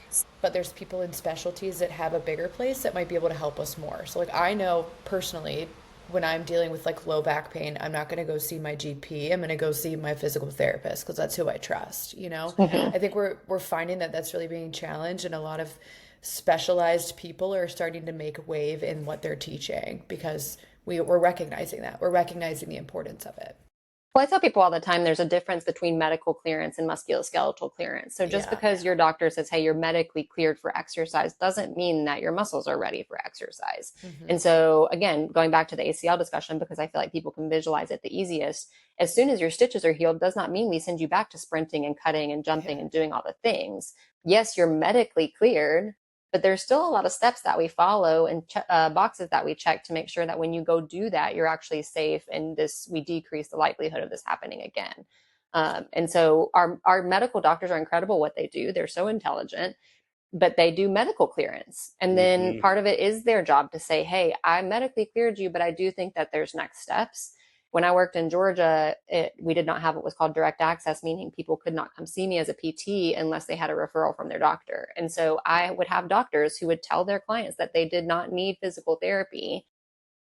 but there's people in specialties that have a bigger place that might be able to help us more. So, like, I know personally, when I'm dealing with like low back pain, I'm not going to go see my GP. I'm going to go see my physical therapist because that's who I trust, I think we're finding that that's really being challenged, and a lot of specialized people are starting to make wave in what they're teaching because we're recognizing that. We're recognizing the importance of it. Well, I tell people all the time, there's a difference between medical clearance and musculoskeletal clearance. So just because your doctor says, hey, you're medically cleared for exercise, doesn't mean that your muscles are ready for exercise. And so again, going back to the ACL discussion, because I feel like people can visualize it the easiest, as soon as your stitches are healed, does not mean we send you back to sprinting and cutting and jumping and doing all the things. Yes, you're medically cleared, but there's still a lot of steps that we follow and boxes that we check to make sure that when you go do that, you're actually safe, and we decrease the likelihood of this happening again. And so our medical doctors are incredible what they do. They're so intelligent, but they do medical clearance. And then part of it is their job to say, hey, I medically cleared you, but I do think that there's next steps. When I worked in Georgia, we did not have what was called direct access, meaning people could not come see me as a PT unless they had a referral from their doctor. And so I would have doctors who would tell their clients that they did not need physical therapy,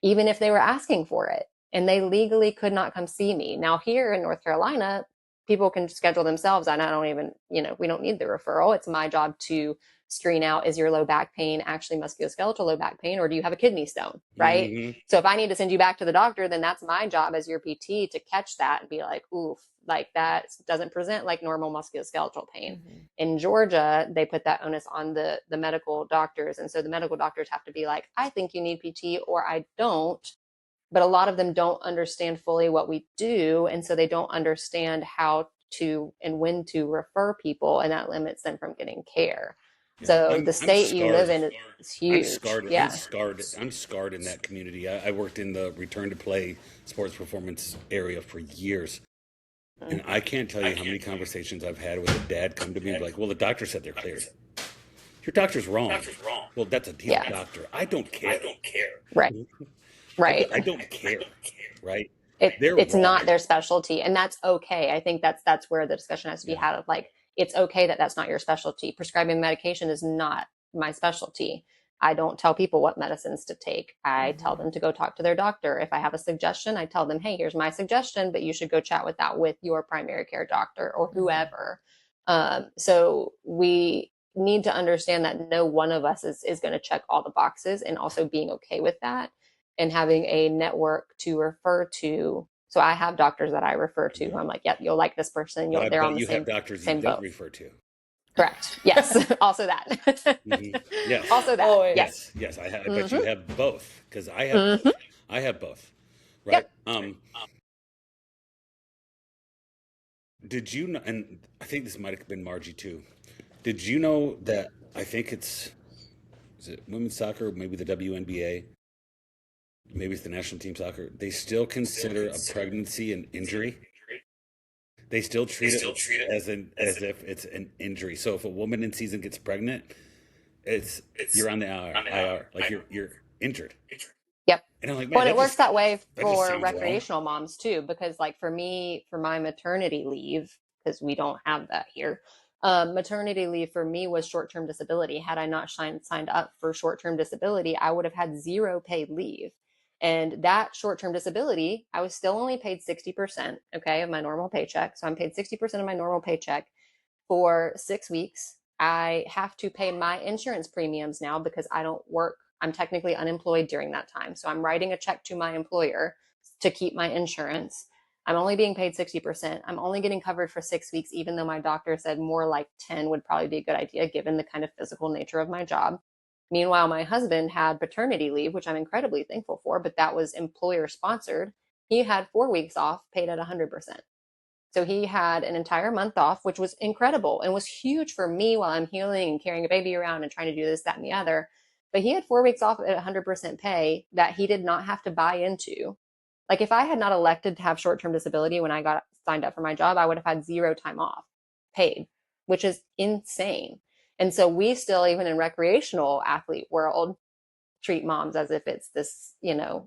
even if they were asking for it. And they legally could not come see me. Now, here in North Carolina, people can schedule themselves, and I don't even, we don't need the referral. It's my job to screen out, is your low back pain actually musculoskeletal low back pain, or do you have a kidney stone, right? So if I need to send you back to the doctor, then that's my job as your PT to catch that and be like, oof, like that doesn't present like normal musculoskeletal pain. In Georgia, they put that onus on the medical doctors. And so the medical doctors have to be like, I think you need PT or I don't. But a lot of them don't understand fully what we do. And so they don't understand how to and when to refer people. And that limits them from getting care. So the state you live in is huge. I'm scarred in that community. I worked in the return to play sports performance area for years. And I can't tell you how many conversations I've had with a dad come to me and be like, well, the doctor said they're cleared. Your doctor's wrong. Well, he's a doctor. I don't care. Right. Right. I don't care. Right. It's wrong. not their specialty, and that's okay. I think that's where the discussion has to be had of like, it's okay that that's not your specialty. Prescribing medication is not my specialty. I don't tell people what medicines to take. I tell them to go talk to their doctor. If I have a suggestion, I tell them, hey, here's my suggestion, but you should go chat with your primary care doctor or whoever. So we need to understand that no one of us is going to check all the boxes, and also being okay with that and having a network to refer to. So I have doctors that I refer to who I'm like, yep, you'll like this person. They're on the same, doctors same you boat. don't refer to. Correct. Yes. Also that. Yes. Also that. Oh, yes. I bet you have both, because I have both. Right. Yep. Did you know? And I think this might have been Margie too. Did you know that is it women's soccer? Maybe the WNBA. Maybe it's the national team soccer. They still consider a pregnancy an injury. They still treat it as if it's an injury. So if a woman in season gets pregnant, you're on the IR. Like you're injured. Yep. And I'm like, man, well, it works that way for sounds recreational moms too, because like for me, for my maternity leave, because we don't have that here, maternity leave for me was short-term disability. Had I not signed up for short-term disability, I would have had 0 paid leave. And that short-term disability, I was still only paid 60%, okay, of my normal paycheck. So I'm paid 60% of my normal paycheck for 6 weeks. I have to pay my insurance premiums now because I don't work. I'm technically unemployed during that time. So I'm writing a check to my employer to keep my insurance. I'm only being paid 60%. I'm only getting covered for 6 weeks, even though my doctor said more like 10 would probably be a good idea given the kind of physical nature of my job. Meanwhile, my husband had paternity leave, which I'm incredibly thankful for, but that was employer sponsored. He had 4 weeks off paid at 100%. So he had an entire month off, which was incredible and was huge for me while I'm healing and carrying a baby around and trying to do this, that, and the other. But he had 4 weeks off at 100% pay that he did not have to buy into. Like if I had not elected to have short-term disability when I got signed up for my job, I would have had 0 time off paid, which is insane. And so we still, even in recreational athlete world, treat moms as if it's this,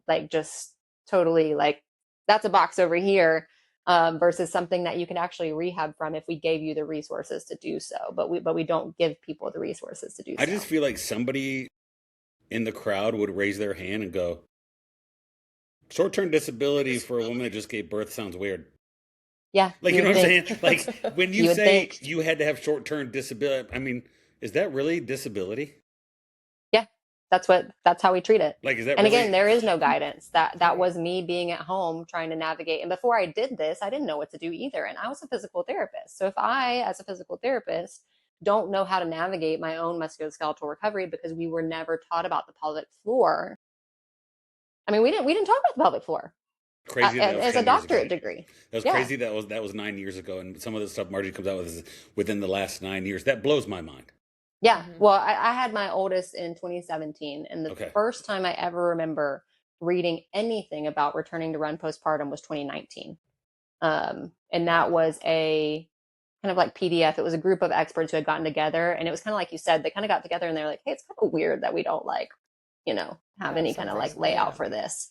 like just totally like that's a box over here, versus something that you can actually rehab from if we gave you the resources to do so. But we don't give people the resources to do so. I just feel like somebody in the crowd would raise their hand and go, short-term disability for a woman that just gave birth sounds weird. Yeah. Like, you know what I'm saying? Like when you say think. you had to have short-term disability, I mean, is that really disability? Yeah, that's how we treat it. Like, is that and really? Again, there is no guidance. That was me being at home trying to navigate. And before I did this, I didn't know what to do either. And I was a physical therapist. So if I, as a physical therapist, don't know how to navigate my own musculoskeletal recovery because we were never taught about the pelvic floor. I mean, we didn't talk about the pelvic floor. Crazy as a doctorate degree. That was crazy. That was 9 years ago, and some of the stuff Margie comes out with is within the last 9 years. That blows my mind. Yeah, well, I had my oldest in 2017, and the first time I ever remember reading anything about returning to run postpartum was 2019, and that was a kind of like PDF. It was a group of experts who had gotten together, and it was kind of like you said, they kind of got together and they're like, hey, it's kind of weird that we don't have any kind of like layout for this.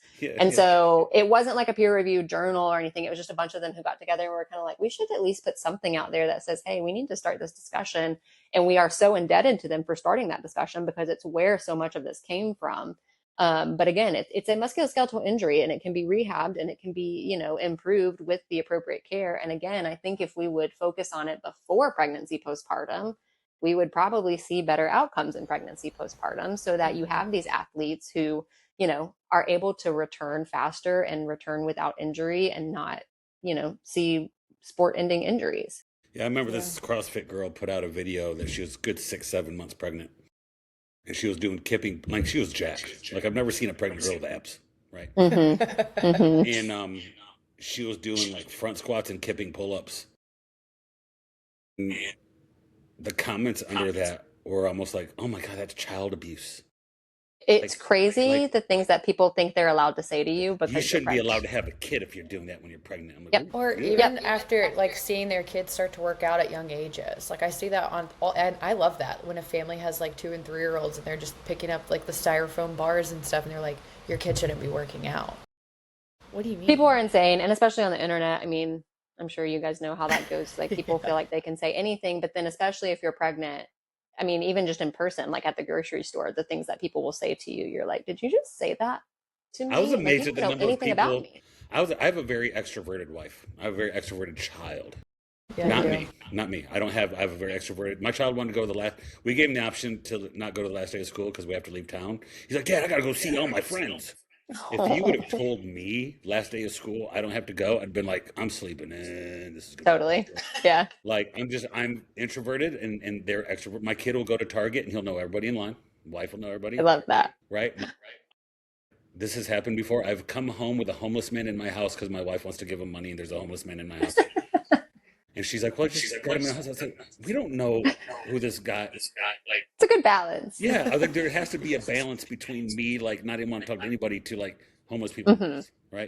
So it wasn't like a peer reviewed journal or anything. It was just a bunch of them who got together and were kind of like, we should at least put something out there that says, hey, we need to start this discussion. And we are so indebted to them for starting that discussion because it's where so much of this came from. But again, it's a musculoskeletal injury and it can be rehabbed and it can be, improved with the appropriate care. And again, I think if we would focus on it before pregnancy, postpartum, we would probably see better outcomes in pregnancy postpartum so that you have these athletes who, are able to return faster and return without injury and not, see sport ending injuries. Yeah, I remember this CrossFit girl put out a video that she was good 6-7 months pregnant. And she was doing kipping, like she was jacked. Like I've never seen a pregnant girl with abs, right? And she was doing like front squats and kipping pull-ups. And the comments under that were almost like, oh my God, that's child abuse. It's Like, crazy the things that people think they're allowed to say to you because you shouldn't be pregnant. allowed to have a kid if you're doing that when you're pregnant. I'm like, Yep. Or dude. even after like seeing their kids start to work out at young ages. Like I see that on all, and I love that when a family has like 2 and 3 year olds and they're just picking up like the styrofoam bars and stuff and they're like, your kid shouldn't be working out. What do you mean? People are insane, and especially on the internet. I mean, I'm sure you guys know how that goes. Like people feel like they can say anything, but then especially if you're pregnant, I mean, even just in person, like at the grocery store, the things that people will say to you, you're like, did you just say that to me? I was Like, amazed you at don't the know number of anything about people. me. I have a very extroverted wife. I have a very extroverted child. Yeah, Not you me. Not me. I have a very extroverted. My child wanted to go to the last. We gave him the option to not go to the last day of school because we have to leave town. He's like, Dad, I gotta go see all my friends. If you would have told me last day of school I don't have to go, I'd been like, I'm sleeping in. This is gonna Totally. Yeah. Like I'm introverted and they're extrovert. My kid will go to Target and he'll know everybody in line. Wife will know everybody. I love that. Right? This has happened before. I've come home with a homeless man in my house because my wife wants to give him money and there's a homeless man in my house. And she's like, well, just got him in the house. I was like, we don't know who this guy is. Like, it's a good balance. Yeah, I think there has to be a balance between me, like, not even want to talk to anybody, to like homeless people, right?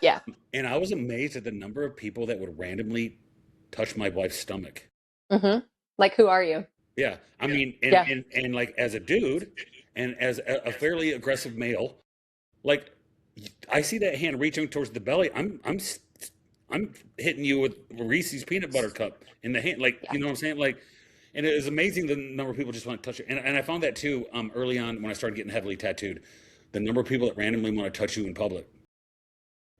Yeah. And I was amazed at the number of people that would randomly touch my wife's stomach. Like, who are you? Yeah, I mean, and like as a dude, and as a fairly aggressive male, like I see that hand reaching towards the belly. I'm hitting you with Reese's peanut butter cup in the hand, like you know what I'm saying, like. And it was amazing the number of people just want to touch it. And I found that too early on when I started getting heavily tattooed. The number of people that randomly want to touch you in public.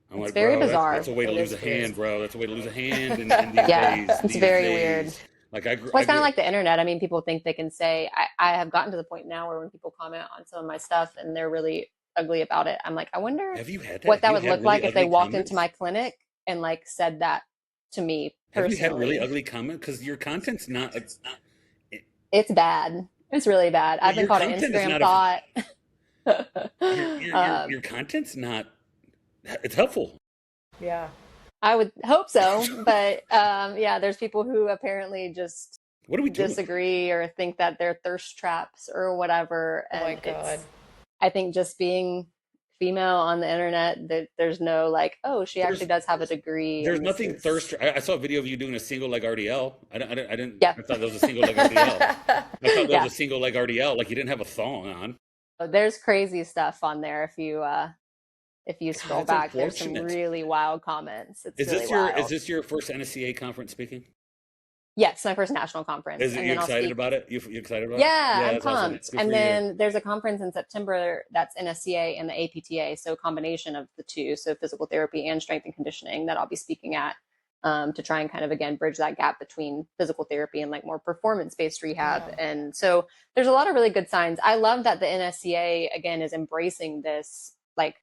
I'm it's like, very bro, bizarre. That's a way to lose a hand, bro. That's a way to lose a hand in these days. It's very weird. Like well, it's kind of like the internet. I mean, people think they can say, I have gotten to the point now where when people comment on some of my stuff and they're really ugly about it, I'm like, I wonder what that would look like if they walked into my clinic and like said that to me personally. Have you had really ugly comments? Because your content's not. It's bad. It's really bad. I've been called an Instagram thought. Your content's not. It's helpful. Yeah. I would hope so, but there's people who apparently just what do we disagree or think that they're thirst traps or whatever. And oh my God. I think just being female on the internet, there's no like, oh, she actually does have a degree. There's nothing thirst. I saw a video of you doing a single leg RDL. I didn't. Yeah. I thought that was a single leg RDL. I thought that was a single leg RDL. Like you didn't have a thong on. There's crazy stuff on there if you scroll back. There's some really wild comments. It's Is this your first NSCA conference speaking? Yes, my first national conference. Is you excited about it? You excited about it? Yeah, I'm pumped. Awesome. And then there's a conference in September that's NSCA and the APTA, so a combination of the two, so physical therapy and strength and conditioning that I'll be speaking at to try and kind of, again, bridge that gap between physical therapy and like more performance-based rehab. Yeah. And so there's a lot of really good signs. I love that the NSCA, again, is embracing this. Like,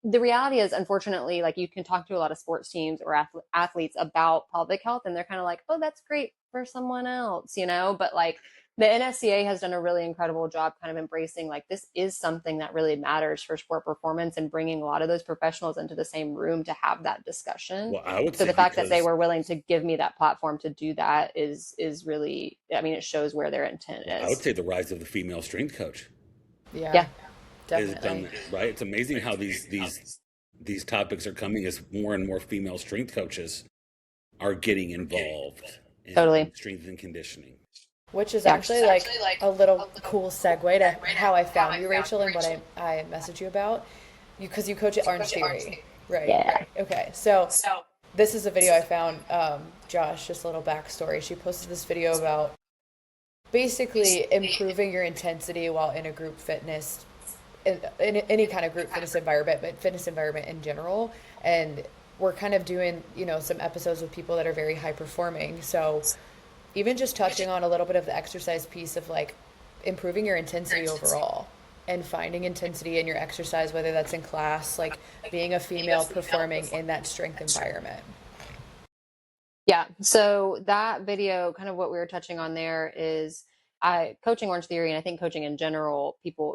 the reality is, unfortunately, like you can talk to a lot of sports teams or athletes about pelvic health and they're kind of like, oh, that's great for someone else, you know, but like the NSCA has done a really incredible job kind of embracing like this is something that really matters for sport performance and bringing a lot of those professionals into the same room to have that discussion. Well, I would so the fact that they were willing to give me that platform to do that is really, I mean, it shows where their intent is. I would say the rise of the female strength coach. Yeah. Definitely. Done that, right? It's amazing how these topics are coming as more and more female strength coaches are getting involved in strength and conditioning. Which is actually like a little cool segue to how I found you, Rachel, and what I messaged you about. Because you coach at Orange Theory, right? Yeah. Right. Okay, so this is a video I found, Josh, just a little backstory. She posted this video about basically improving your intensity while in a group fitness in any kind of group fitness environment, but fitness environment in general. And we're kind of doing, some episodes with people that are very high performing. So even just touching on a little bit of the exercise piece of like improving your intensity overall and finding intensity in your exercise, whether that's in class, like being a female performing in that strength environment. Yeah. So that video, kind of what we were touching on there is coaching Orange Theory, and I think coaching in general, people,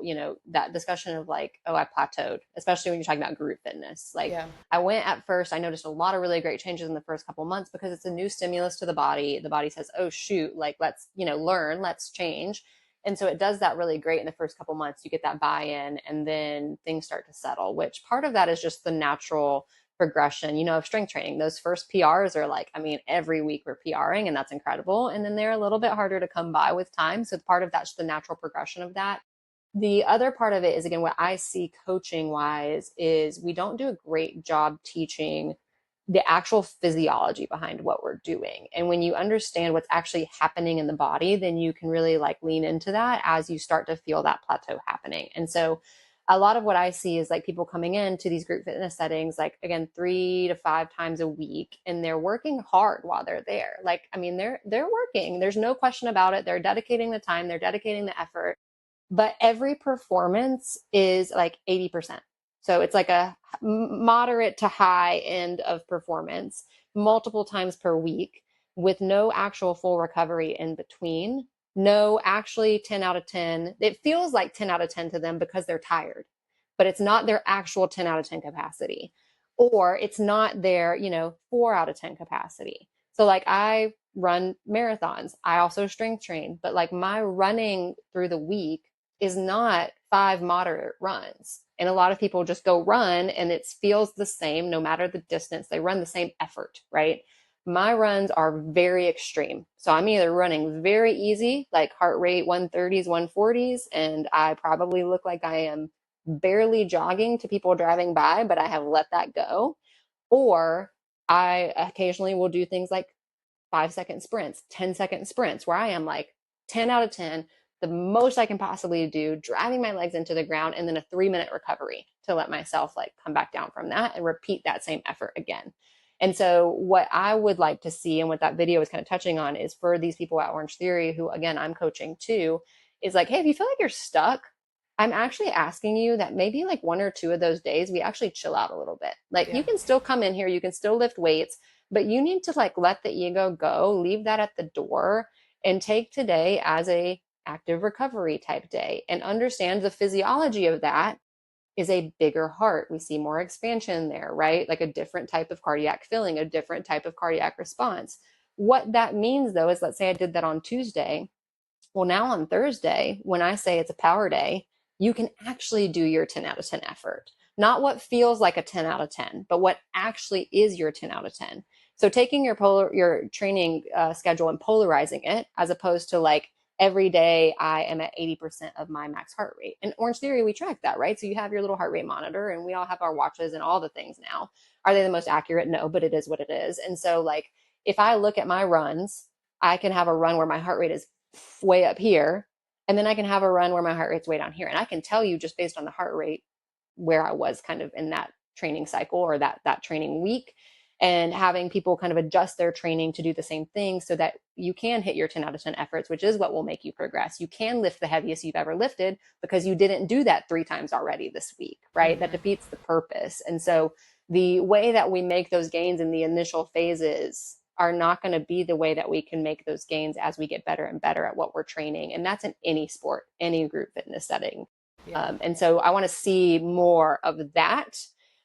that discussion of like, oh, I plateaued, especially when you're talking about group fitness. Like I went at first, I noticed a lot of really great changes in the first couple months because it's a new stimulus to the body. The body says, oh shoot, like let's, learn, let's change. And so it does that really great in the first couple months. You get that buy-in, and then things start to settle, which part of that is just the natural progression, of strength training. Those first PRs are like, I mean, every week we're PRing, and that's incredible. And then they're a little bit harder to come by with time. So part of that's the natural progression of that. The other part of it is, again, what I see coaching wise is we don't do a great job teaching the actual physiology behind what we're doing. And when you understand what's actually happening in the body, then you can really like lean into that as you start to feel that plateau happening. And so a lot of what I see is like people coming into these group fitness settings, like again, 3 to 5 times a week, and they're working hard while they're there. Like, I mean, they're working, there's no question about it. They're dedicating the time, they're dedicating the effort, but every performance is like 80%. So it's like a moderate to high end of performance multiple times per week with no actual full recovery in between. No, actually 10 out of 10. It feels like 10 out of 10 to them because they're tired, but it's not their actual 10 out of 10 capacity, or it's not their, 4 out of 10 capacity. So like I run marathons. I also strength train, but like my running through the week is not 5 moderate runs. And a lot of people just go run and it feels the same no matter the distance. They run the same effort, right? My runs are very extreme. So I'm either running very easy, like heart rate 130s, 140s, and I probably look like I am barely jogging to people driving by, but I have let that go. Or I occasionally will do things like 5-second sprints, 10-second sprints, where I am like 10 out of 10, the most I can possibly do, driving my legs into the ground, and then a 3-minute recovery to let myself like come back down from that and repeat that same effort again. And so what I would like to see, and what that video is kind of touching on, is for these people at Orange Theory, who again, I'm coaching too, is like, hey, if you feel like you're stuck, I'm actually asking you that maybe like 1 or 2 of those days, we actually chill out a little bit. Like you can still come in here, you can still lift weights, but you need to like let the ego go, leave that at the door, and take today as a active recovery type day, and understand the physiology of that is a bigger heart. We see more expansion there, right? Like a different type of cardiac filling, a different type of cardiac response. What that means though is, let's say I did that on Tuesday. Well, now on Thursday, when I say it's a power day, you can actually do your 10 out of 10 effort. Not what feels like a 10 out of 10, but what actually is your 10 out of 10. So taking your training schedule and polarizing it, as opposed to like every day I am at 80% of my max heart rate. In Orange Theory, we track that, right? So you have your little heart rate monitor, and we all have our watches and all the things now. Are they the most accurate? No, but it is what it is. And so like, if I look at my runs, I can have a run where my heart rate is way up here, and then I can have a run where my heart rate's way down here. And I can tell you just based on the heart rate where I was kind of in that training cycle, or that training week, and having people kind of adjust their training to do the same thing so that you can hit your 10 out of 10 efforts, which is what will make you progress. You can lift the heaviest you've ever lifted because you didn't do that 3 times already this week, right? Mm-hmm. That defeats the purpose. And so the way that we make those gains in the initial phases are not going to be the way that we can make those gains as we get better and better at what we're training. And that's in any sport, any group fitness setting. Yeah. And so I want to see more of that,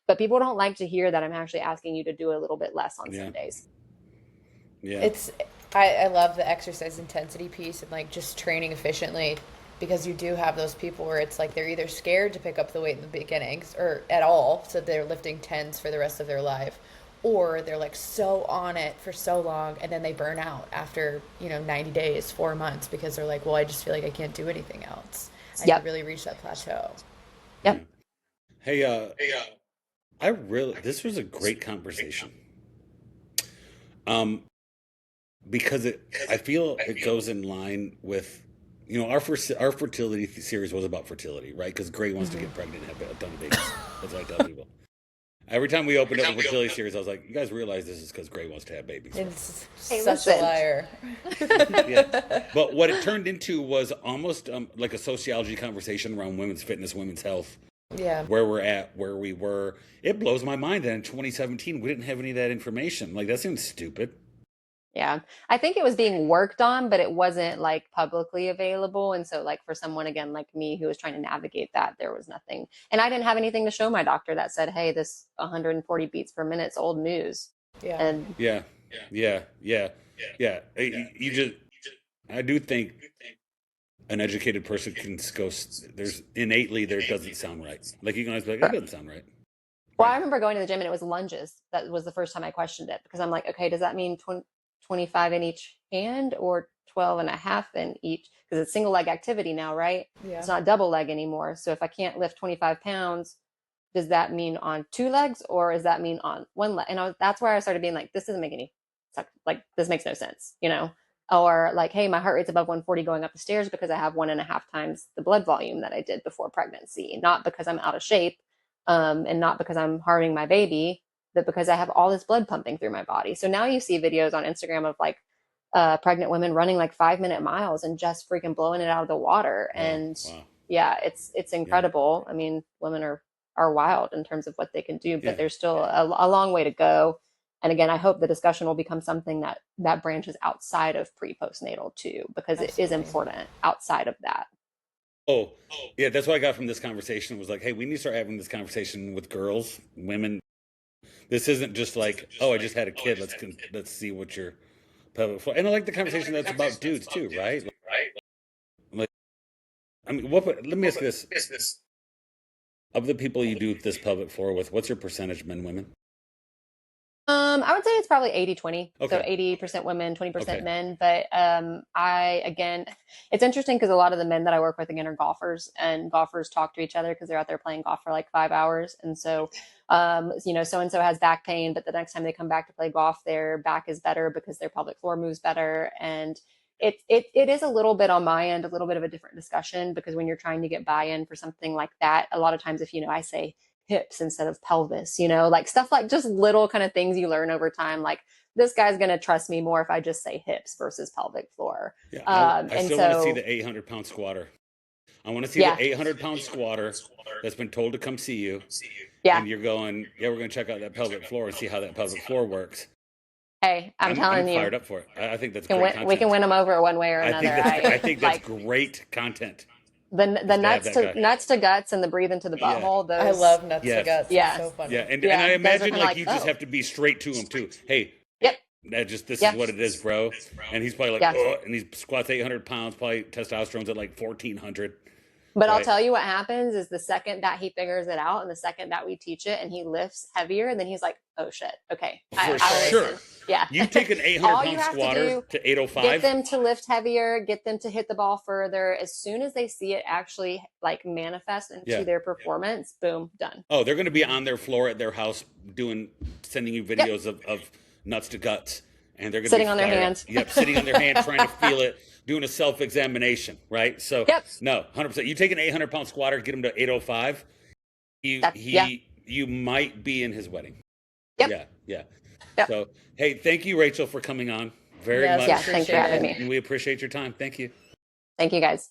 but people don't like to hear that I'm actually asking you to do a little bit less on some days. Yeah. I love the exercise intensity piece and like just training efficiently, because you do have those people where it's like they're either scared to pick up the weight in the beginnings or at all, so they're lifting 10s for the rest of their life, or they're like so on it for so long and then they burn out after 90 days, 4 months, because they're like, well, I just feel like I can't do anything else. I need to really reach that plateau. Yep. Hey, this was a great conversation. Because I feel it goes in line with, our fertility series was about fertility, right? Because Gray wants to get pregnant and have a ton of babies. That's what I tell people. Every time we opened up a fertility series, I was like, you guys realize this is because Gray wants to have babies. It's such a liar. Yeah. But what it turned into was almost like a sociology conversation around women's fitness, women's health. Yeah. Where we're at, where we were. It blows my mind that in 2017, we didn't have any of that information. Like, that seems stupid. Yeah. I think it was being worked on, but it wasn't like publicly available. And so like for someone, again, like me, who was trying to navigate that, there was nothing. And I didn't have anything to show my doctor that said, hey, this 140 beats per minute's old news. Yeah. And Yeah. I do think an educated person can go, there's innately, there doesn't sound right. Like you can always be like, that doesn't sound right. Well, I remember going to the gym and it was lunges. That was the first time I questioned it because I'm like, okay, does that mean 25 in each hand or 12 and a half in each? Because it's single leg activity now, right? Yeah. It's not double leg anymore. So if I can't lift 25 pounds, does that mean on 2 legs or does that mean on 1 leg? And that's where I started being like, this doesn't make any sense. Like, this makes no sense, you know? Or like, hey, my heart rate's above 140 going up the stairs because I have 1.5 times the blood volume that I did before pregnancy, not because I'm out of shape, and not because I'm harming my baby, but because I have all this blood pumping through my body. So now you see videos on Instagram of like pregnant women running like 5-minute miles and just freaking blowing it out of the water. Wow. And Wow. yeah, it's incredible. I mean, women are wild in terms of what they can do, but there's still a long way to go. And again, I hope the discussion will become something that branches outside of pre-postnatal too, because Absolutely. It is important outside of that. Oh, yeah, that's what I got from this conversation was like, hey, we need to start having this conversation with girls, women. This isn't just like, oh, I just had a kid. Let's see what your pelvic floor. And I like the conversation that's about dudes too, right? Like, I mean, let me ask you this. Of the people you do this pelvic floor with, what's your percentage men, women? I would say it's probably 80-20. Okay. So 80% women, 20% men. But it's interesting because a lot of the men that I work with, again, are golfers, and golfers talk to each other because they're out there playing golf for like 5 hours. And so, so-and-so has back pain, but the next time they come back to play golf, their back is better because their pelvic floor moves better. And it is a little bit on my end, a little bit of a different discussion, because when you're trying to get buy-in for something like that, a lot of times if, I say hips instead of pelvis, like stuff like just little kind of things you learn over time. Like this guy's going to trust me more if I just say hips versus pelvic floor. Yeah, I still want to see the 800-pound squatter. I want to see the 800-pound squatter that's been told to come see you. Yeah. And you're going, we're going to check out that pelvic floor and see how that pelvic floor works. Hey, I'm telling you. I'm fired up for it. I think that's great content. We can win them over one way or another. I think that's great content. The nuts to guts and the breathe into the butthole. Yeah. I love nuts to guts. Yeah. It's so funny. Yeah. And I imagine like you just have to be straight to him too. Hey. Yep. This is what it is, bro. And he's probably like, oh, and he squats 800 pounds, probably testosterone's at like 1400. But right? I'll tell you what happens is the second that he figures it out and the second that we teach it and he lifts heavier, and then he's like, oh shit, okay. For sure. Yeah. You take an 800-pound squatter to 805. Get them to lift heavier, get them to hit the ball further. As soon as they see it actually like manifest into their performance, boom, done. Oh, they're going to be on their floor at their house sending you videos of nuts to guts. And they're going to sitting on their hands. Yep, sitting on their hand, trying to feel it, doing a self-examination, right? So, no, 100%. You take an 800-pound squatter, get him to 805, you might be in his wedding. Yep. Yeah. So, hey, thank you, Rachel, for coming on. Very much. Yeah, thanks for having me. We appreciate your time. Thank you. Thank you, guys.